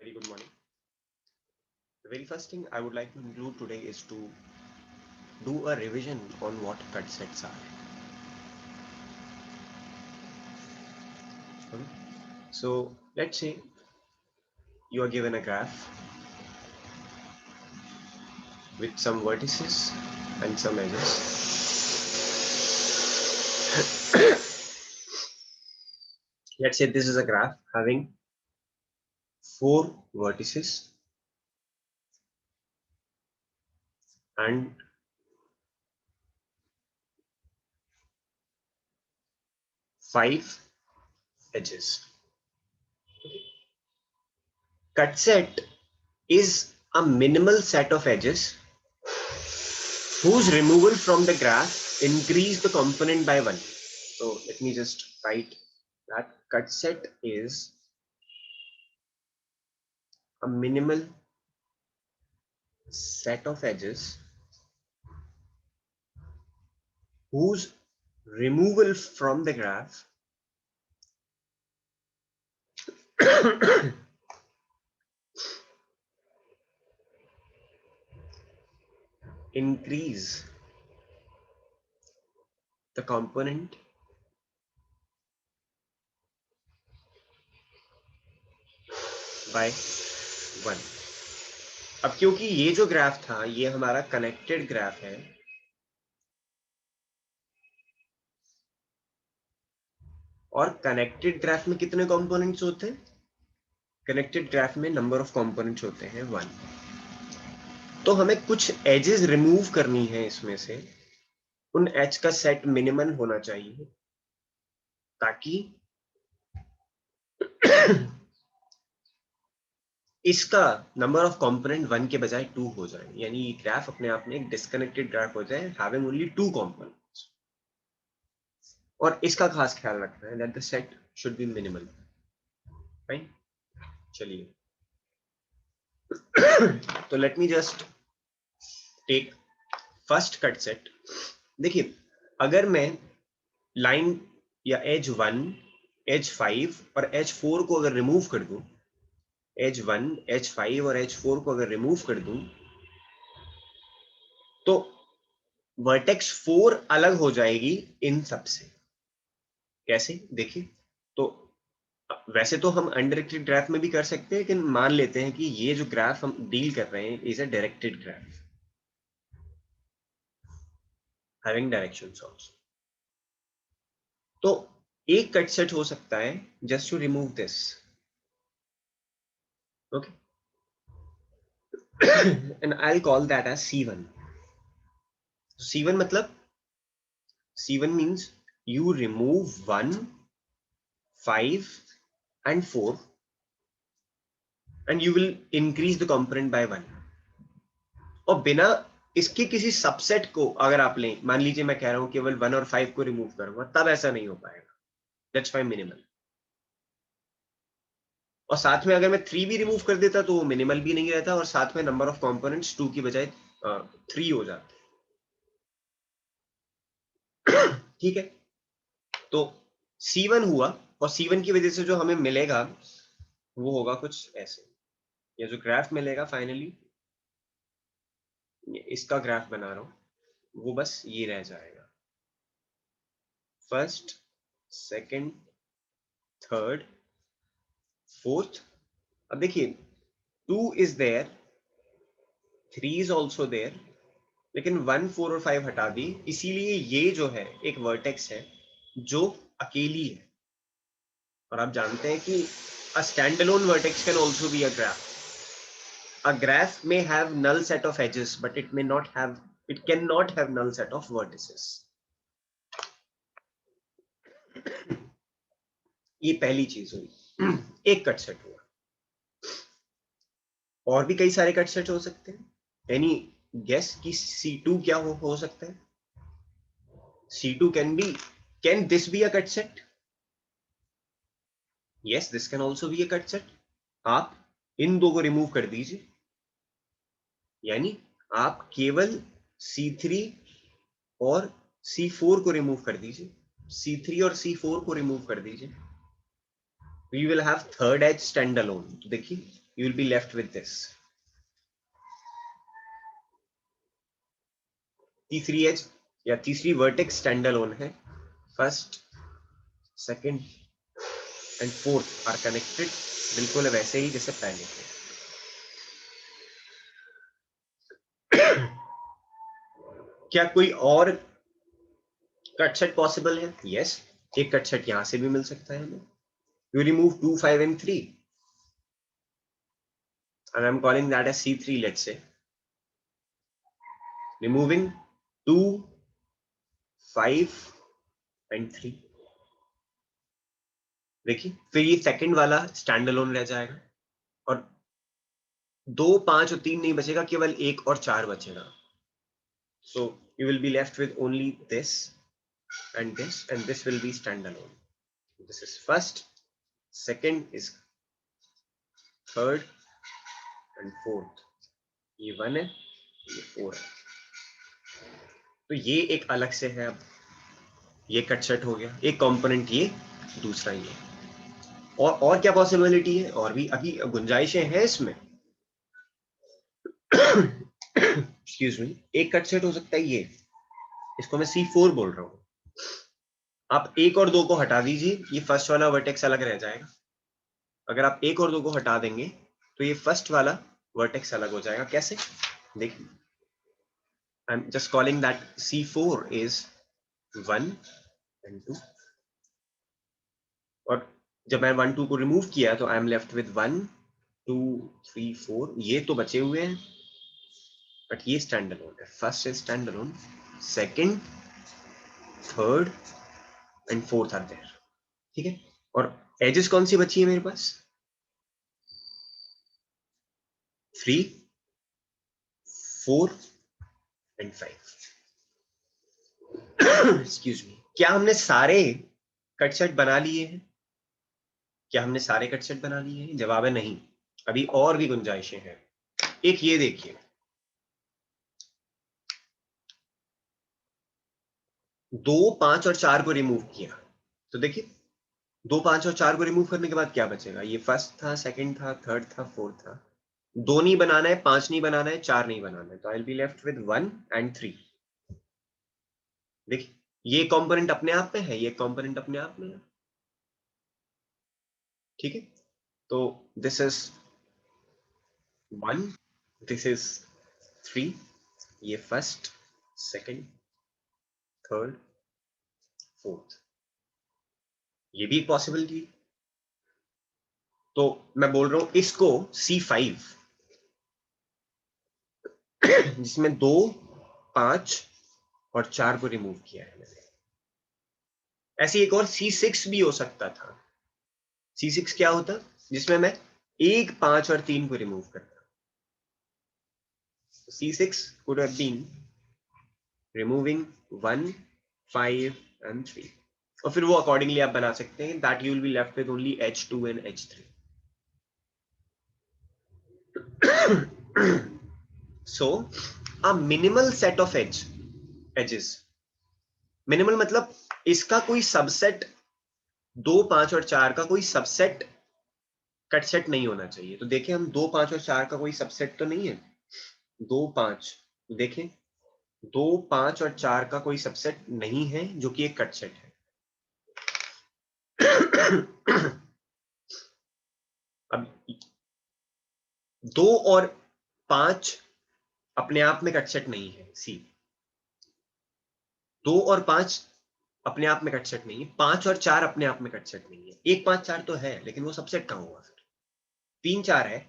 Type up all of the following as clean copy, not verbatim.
Very good morning. The very first thing I would like to include today is to do a revision on what cut sets are. Okay. So let's say you are given a graph with some vertices and some edges. Let's say this is a graph having 4 vertices and 5 edges. Cut set is a minimal set of edges whose removal from the graph increase the component by 1. So let me just write that cut set is a minimal set of edges whose removal from the graph increase the component by 1. अब क्योंकि ये जो graph था ये हमारा connected graph है, और connected graph में कितने कंपोनेंट्स होते हैं? कनेक्टेड ग्राफ में नंबर ऑफ कंपोनेंट्स होते हैं 1. तो हमें कुछ एजेस रिमूव करनी है इसमें से. उन एज का सेट मिनिमम होना चाहिए ताकि इसका नंबर ऑफ कंपोनेंट 1 के बजाय 2 हो जाए, यानी ये ग्राफ अपने आप में एक डिस्कनेक्टेड ग्राफ हो जाए हैविंग ओनली 2 कंपोनेंट्स. और इसका खास ख्याल रखना है that the set should be minimal. Fine, चलिए. तो let me just take first cut set. देखिए, अगर मैं लाइन या एज 1, एज 5 और एज 4 को अगर रिमूव कर दूं, एज 1, एज 5 और एज 4 को अगर रिमूव कर दूं, तो वर्टेक्स 4 अलग हो जाएगी इन सब से. कैसे? देखिए, तो वैसे तो हम अनडायरेक्टेड ग्राफ में भी कर सकते हैं, लेकिन मान लेते हैं कि ये जो ग्राफ हम डील कर रहे हैं is a directed graph having directions also. तो एक कट सेट हो सकता है just to remove this. Okay, and I will call that edge C1. C1 मतलब C1 means you remove 1, 5 and 4 and you will increase the component by 1. और बिना इसके किसी सबसेट को अगर आप लें, मान लीजिए मैं कह रहा हूं केवल 1 और 5 को रिमूव करूंगा, तब ऐसा नहीं हो पाएगा. That's why minimal. और साथ में अगर मैं 3 भी रिमूव कर देता तो वो मिनिमल भी नहीं रहता, और साथ में नंबर ऑफ कंपोनेंट्स 2 की बजाय 3 हो जाते. ठीक है, तो C1 हुआ, और C1 की वजह से जो हमें मिलेगा वो होगा कुछ ऐसे. ये जो ग्राफ मिलेगा फाइनली, इसका ग्राफ बना रहा हूं, वो बस ये रह जाएगा. First, second, third, fourth. अब देखिए, 2 is there, 3 is also there, लेकिन 1, 4 और 5 हटा दी, इसीलिए ये जो है एक वर्टेक्स है जो अकेली है. और आप जानते हैं कि a standalone vertex can also be a graph. A graph may have null set of edges, but it cannot have null set of vertices. ये पहली चीज हुई. एक कट सेट हुआ. और भी कई सारे कट सेट हो सकते हैं. एनी गेस कि C2 क्या हो सकता है? C2 can this be a cut set? Yes, this can also be a cut set. आप इन दो को रिमूव कर दीजिए, यानी आप केवल C3 और C4 को रिमूव कर दीजिए. C3 और C4 को रिमूव कर दीजिए. We will have third edge stand alone. देखिए, you will be left with this. तीसरी एज या तीसरी वर्टेक्स स्टैंड अलोन है. First, second and fourth are connected, बिल्कुल वैसे ही जैसे पहले थे. क्या कोई और कट सेट पॉसिबल है? यस, एक कट सेट यहां से भी मिल सकता है हमें. You remove 2, 5 and 3 and I'm calling that as C3. let's say removing 2, 5 and 3. देखिए फिर ये सेकंड वाला स्टैंड अलोन रह जाएगा और 2, 5 और 3 नहीं बचेगा, केवल 1 और 4 बचेगा. So you will be left with only this and this will be standalone. This is first, second is third and fourth. ये 1 है, ये 4 है. तो ये एक अलग से है. अब ये कट सेट हो गया, एक कंपोनेंट ये, दूसरा ये. और क्या पॉसिबिलिटी है? और भी अभी गुंजाइशें हैं इसमें. Excuse me. एक कट सेट हो सकता है ये, इसको मैं C4 बोल रहा हूं. आप 1 और 2 को हटा दीजिए, ये फर्स्ट वाला वर्टेक्स अलग रह जाएगा. अगर आप 1 और 2 को हटा देंगे तो ये फर्स्ट वाला वर्टेक्स अलग हो जाएगा. कैसे? देखिए, I am just calling that C4 is 1 and 2. और जब मैं 1, 2 को रिमूव किया तो आई एम लेफ्ट विद 1, 2, 3, 4. ये तो बचे हुए हैं, बट ये स्टैंड अलोन है. First is stand alone, second, third and fourth are there. ठीक है. और एजेस कौन सी बची है मेरे पास? 3, 4 एंड 5. Excuse me. क्या हमने सारे कट सेट बना लिए हैं? क्या हमने सारे कट सेट बना लिए हैं? जवाब है नहीं, अभी और भी गुंजाइशें हैं. एक ये देखिए, 2, 5 और 4 को रिमूव किया तो देखिए 2, 5 और 4 को रिमूव करने के बाद क्या बचेगा? ये फर्स्ट था, सेकंड था, थर्ड था, फोर्थ था. 2 नहीं बनाना है, 5 नहीं बनाना है, 4 नहीं बनाना है. तो I will be left with 1 and 3. देखिए ये कंपोनेंट अपने आप में है, ये कंपोनेंट अपने आप में है. ठीक है. तो दिस इज 1, दिस इज 3. ये फर्स्ट, सेकंड, थर्ड, फोर्थ. ये भी एक पॉसिबिलिटी. तो मैं बोल रहा हूं इसको C5, जिसमें 2, 5 और 4 को रिमूव किया है मैंने. ऐसे एक और C6 भी हो सकता था. C6 क्या होता? जिसमें मैं 1, 5 और 3 को रिमूव करता. C6 could have been removing 1, 5 and 3. और फिर वो अकॉर्डिंगली आप बना सकते हैं that you will be left with only H2 and H3. So a minimal set of edges. Minimal मतलब इसका कोई सबसेट 2, 5 और 4 का कोई सबसेट कट सेट नहीं होना चाहिए. तो देखें हम 2, 5 और 4 का कोई सबसेट तो नहीं है. 2, 5 देखें, 2, 5 और 4 का कोई सबसेट नहीं है जो कि एक कट सेट है. अब 2 और 5 अपने आप में कट सेट नहीं है. सी 2 और 5 अपने आप में कट सेट नहीं है. 5 और 4 अपने आप में कट सेट नहीं है. 1, 5, 4 तो है, लेकिन वो सबसेट कहां हुआ? फिर 3, 4 है,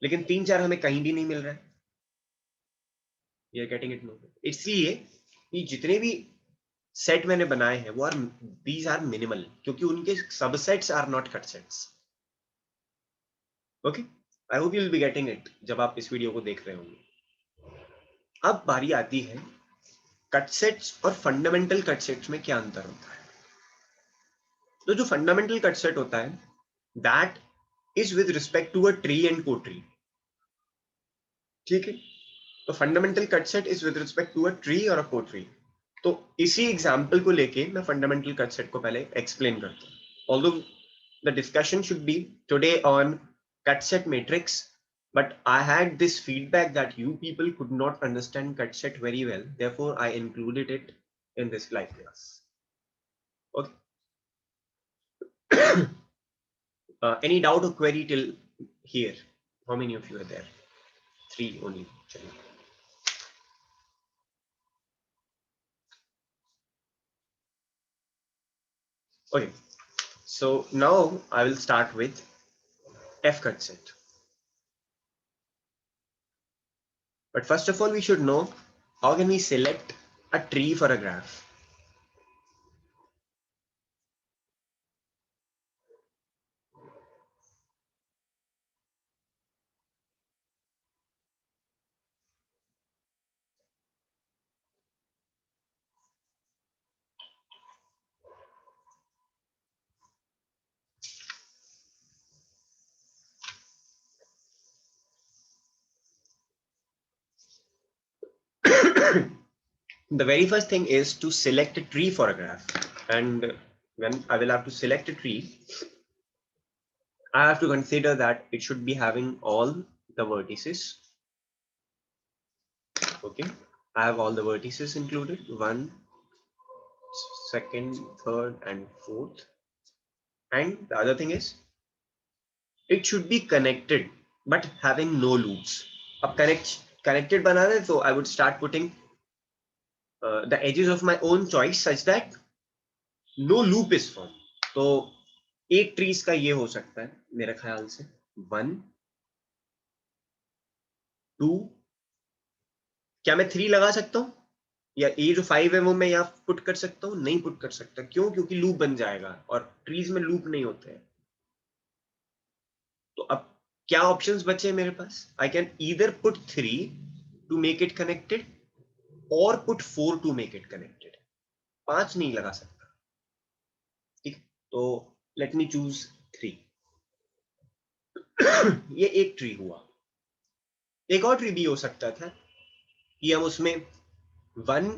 लेकिन 3, 4 हमें कहीं भी नहीं मिल रहा है. You're getting it? इसलिए ये जितने भी सेट मैंने बनाए हैं वो these are minimal, क्योंकि उनके subsets are not cut sets. Okay, I hope you will be getting it जब आप इस वीडियो को देख रहे होंगे. अब बारी आती है कट सेट्स और फंडामेंटल कट सेट्स में क्या अंतर होता है. तो जो फंडामेंटल कट सेट होता है that is with respect to a tree and cotree. ठीक है. तो fundamental cut set is with respect to a tree और अ को ट्री. तो इसी एग्जांपल को लेके मैं फंडामेंटल कट सेट को पहले एक्सप्लेन करता हूं. Although the discussion should be today on cut set matrix, but I had this feedback that you people could not understand cut set very well. Therefore, I included it in this live class. Okay. Any doubt or query till here? How many of you are there? 3 only. Okay. So now I will start with F cut set. But first of all, we should know how can we select a tree for a graph. The very first thing is to select a tree for a graph. And when I will have to select a tree, I have to consider that it should be having all the vertices. Okay, I have all the vertices included, 1, 2nd, 3rd, and 4th. And the other thing is, it should be connected but having no loops. अब connected बनाना है, so I would start putting the edges of my own choice such that no loop is formed. तो एक trees का ये हो सकता है मेरे ख्याल से 1, 2, क्या मैं 3 लगा सकता हूँ, या ये जो 5 है वो मैं यहाँ पुट कर सकता हूँ? नहीं पुट कर सकता। क्यों? क्योंकि लूप बन जाएगा और ट्रीज में लूप नहीं होते हैं। तो अब क्या ऑप्शंस बचे हैं मेरे पास? I can either put 3 to make it connected और put 4 to make it connected. 5 नहीं लगा सकता। ठीक, तो लेट मी चूज 3। ये एक ट्री हुआ। एक और ट्री भी हो सकता था कि हम उसमें 1,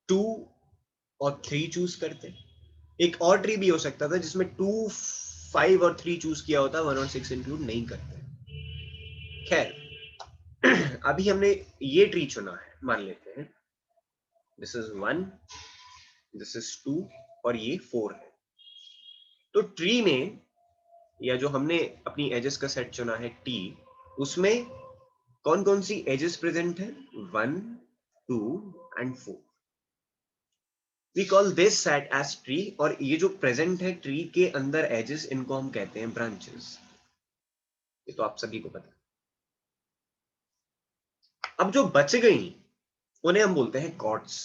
2 और 3 चूज करते। एक और ट्री भी हो सकता था जिसमें 2, 5 और 3 चूज किया होता, 1 और 6 इंक्लूड नहीं करते। खैर, अभी हमने ये ट्री चुना है, मान लेते हैं दिस इज 1, दिस इज 2 और ये 4 है। तो ट्री में या जो हमने अपनी एजेस का सेट चुना है टी, उसमें कौन कौन सी एजेस प्रेजेंट है? 1, 2 and 4। We call this set as tree, और ये जो प्रेजेंट है ट्री के अंदर एजेस, इनको हम कहते हैं ब्रांचेस। ये तो आप सभी को पता है। अब जो बच गई उन्हें हम बोलते हैं कॉर्ड्स।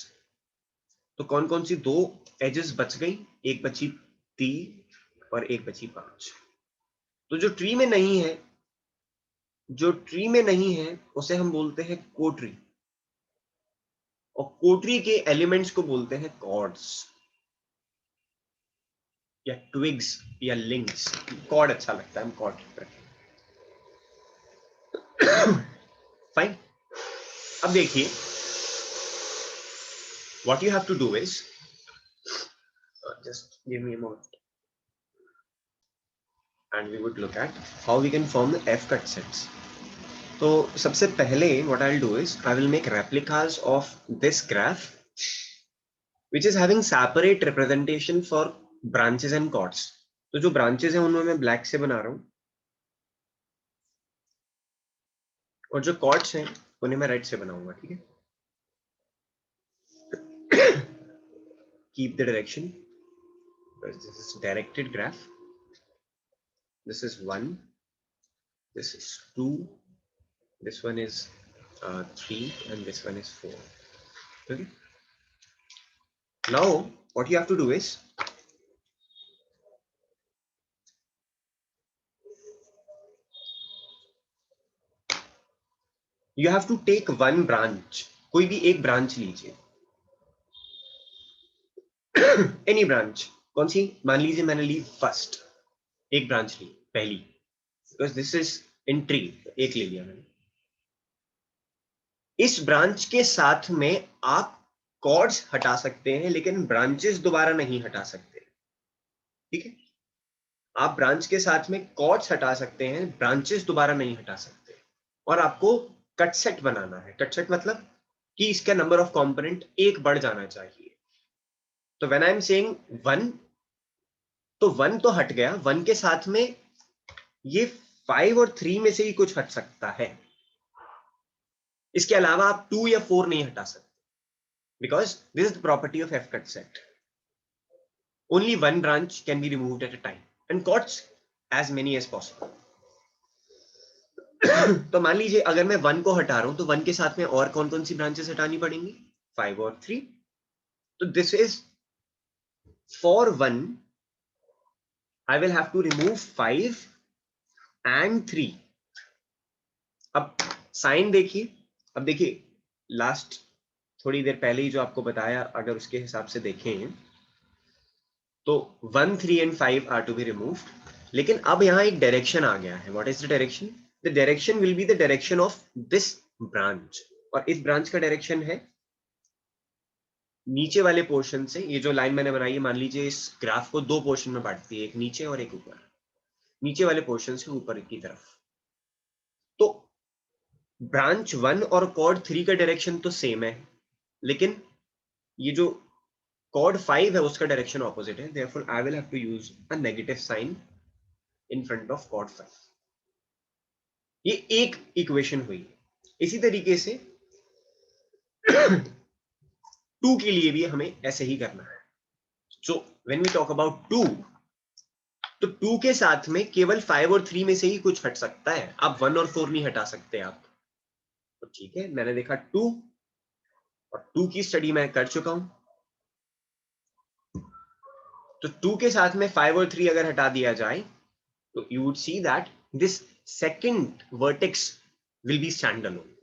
तो कौन कौन सी 2 एजेस बच गई? एक बची 3 और एक बची 5। तो जो ट्री में नहीं है, उसे हम बोलते हैं कोट्री, और कोट्री के एलिमेंट्स को बोलते हैं कॉर्ड्स या ट्विग्स या लिंक्स। कॉर्ड अच्छा लगता है, हम कॉर्ड रखें। फाइन। अब देखिए, what you have to do is just give me a moment and we would look at how we can form the F cut sets. तो सबसे पहले what I'll do is I will make replicas of this graph which is having separate representation for branches and chords. तो जो branches हैं उनमें मैं black से बना रहा हूँ, और जो chords हैं उन्हें मैं red से बनाऊंगा। ठीक है, keep the direction because this is directed graph. This is 1, this is 2, this one is 3, and this one is 4. Okay, now what you have to do is you have to take one branch. कोई भी एक branch लीजिए, any branch. कौन सी? मान लीजिए मैंने ली first, एक branch ली पहली, because this is in tree, एक ले लिया मैंने। इस ब्रांच के साथ में आप कॉर्ड्स हटा सकते हैं लेकिन ब्रांचेस दोबारा नहीं हटा सकते। ठीक है, आप ब्रांच के साथ में कॉर्ड्स हटा सकते हैं, ब्रांचेस दोबारा नहीं हटा सकते। और आपको कट सेट बनाना है। कट सेट मतलब कि इसका नंबर ऑफ कंपोनेंट एक बढ़ जाना चाहिए। तो व्हेन आई एम सेइंग 1, तो 1 तो हट गया, 1 के साथ में ये 5 और 3 में से ही कुछ हट सकता है। इसके अलावा आप 2 या 4 नहीं हटा सकते, because this is the property of f cut set. Only one branch can be removed at a time and cuts as many as possible. तो मान लीजिए अगर मैं 1 को हटा रहा हूं तो 1 के साथ में और कौन कौन सी ब्रांचेस हटानी पड़ेंगी? 5 और 3। तो this is for 1 I will have to remove 5 and 3। अब साइन देखिए, अब देखिए लास्ट थोड़ी देर पहले ही जो आपको बताया, अगर उसके हिसाब से देखें तो 1, 3 and 5 are to be removed. लेकिन अब यहां एक डायरेक्शन आ गया है। What is the direction? The direction will be the direction of this branch, और इस ब्रांच का डायरेक्शन है नीचे वाले पोर्शन से। ये जो लाइन मैंने बनाई है, मान लीजिए इस ग्राफ को दो पोर्शन में बांटती है, एक नीचे और एक ऊपर। नीचे वाले पोर्शन से ऊपर की तरफ। तो ब्रांच 1 और कॉर्ड 3 का डायरेक्शन तो सेम है, लेकिन ये जो कॉर्ड 5 है उसका डायरेक्शन ऑपोजिट है। Therefore I will have to use a negative sign in front of chord 5। ये एक इक्वेशन हुई। इसी तरीके से 2 के लिए भी हमें ऐसे ही करना है। So when we talk about 2, तो 2 के साथ में केवल 5 और 3 में से ही कुछ हट सकता है। आप 1 और 4 नहीं हटा सकते आप। तो ठीक है, मैंने देखा 2, और 2 की स्टडी मैं कर चुका हूं। तो 2 के साथ में 5 और 3 अगर हटा दिया जाए तो you would see that this second vertex will be stand alone.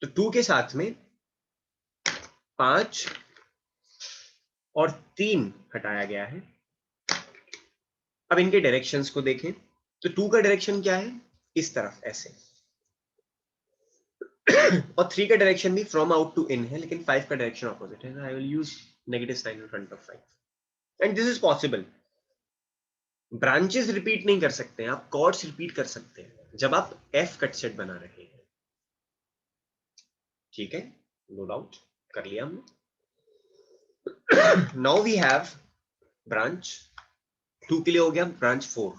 तो 2 के साथ में 5 और 3 हटाया गया है। अब इनके डायरेक्शंस को देखें तो 2 का डायरेक्शन क्या है? इस तरफ ऐसे। और 3 का डायरेक्शन भी फ्रॉम आउट टू इन है, लेकिन 5 का डायरेक्शन ऑपोजिट है। I will use negative sign in front of 5 and this is possible. Branches repeat नहीं कर सकते हैं, आप कॉर्ड्स रिपीट कर सकते हैं जब आप एफ कट सेट बना रहे हैं। ठीक है, नो डाउट, कर लिया हमने। नाउ वी हैव ब्रांच 2 के लिए हो गया ब्रांच 4।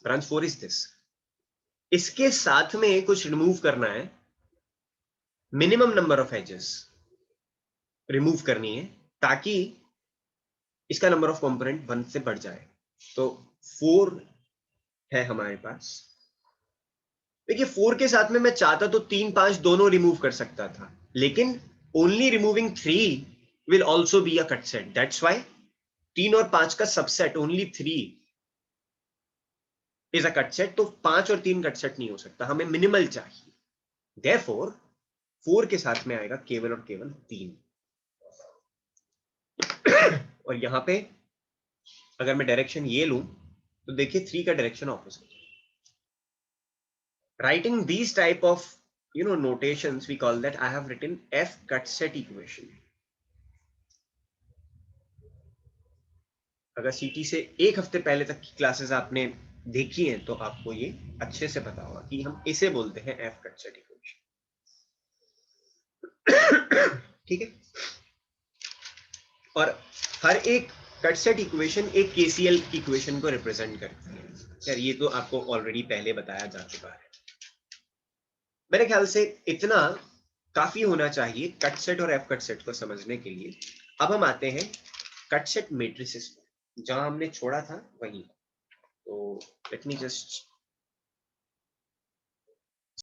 Branch 4 is this. इसके साथ में कुछ रिमूव करना है, minimum number of edges remove करनी है, ताकि इसका नंबर ऑफ कंपोनेंट 1 से बढ़ जाए। तो 4 है हमारे पास। देखिए 4 के साथ में मैं चाहता तो 3, 5 दोनों रिमूव कर सकता था, लेकिन only removing 3 will also be a cut set. That's why 3 और 5 का subset only 3 is a cut set. तो 5 और 3 कट सेट नहीं हो सकता, हमें मिनिमल चाहिए। देयरफॉर 4 के साथ में आएगा केवल और केवल 3। और यहां पे अगर मैं डायरेक्शन ये लूं तो देखिए 3 का direction opposite. Writing these type of notations, we call that I have written F cut set equation. अगर सीटी से एक हफ्ते पहले तक की क्लासेस आपने देखी हैं तो आपको ये अच्छे से पता होगा कि हम इसे बोलते हैं F कट सेट इक्वेशन। ठीक है, और हर एक कट सेट इक्वेशन एक केसीएल इक्वेशन को रिप्रेजेंट करती है। यार ये तो आपको ऑलरेडी पहले बताया जा चुका है। मेरे ख्याल से इतना काफी होना चाहिए कट सेट और एफ कट सेट को समझने के लिए। अब हम आते हैं कट सेट मैट्रिसेस पर, जहां हमने छोड़ा था वहीं। तो लेट मी जस्ट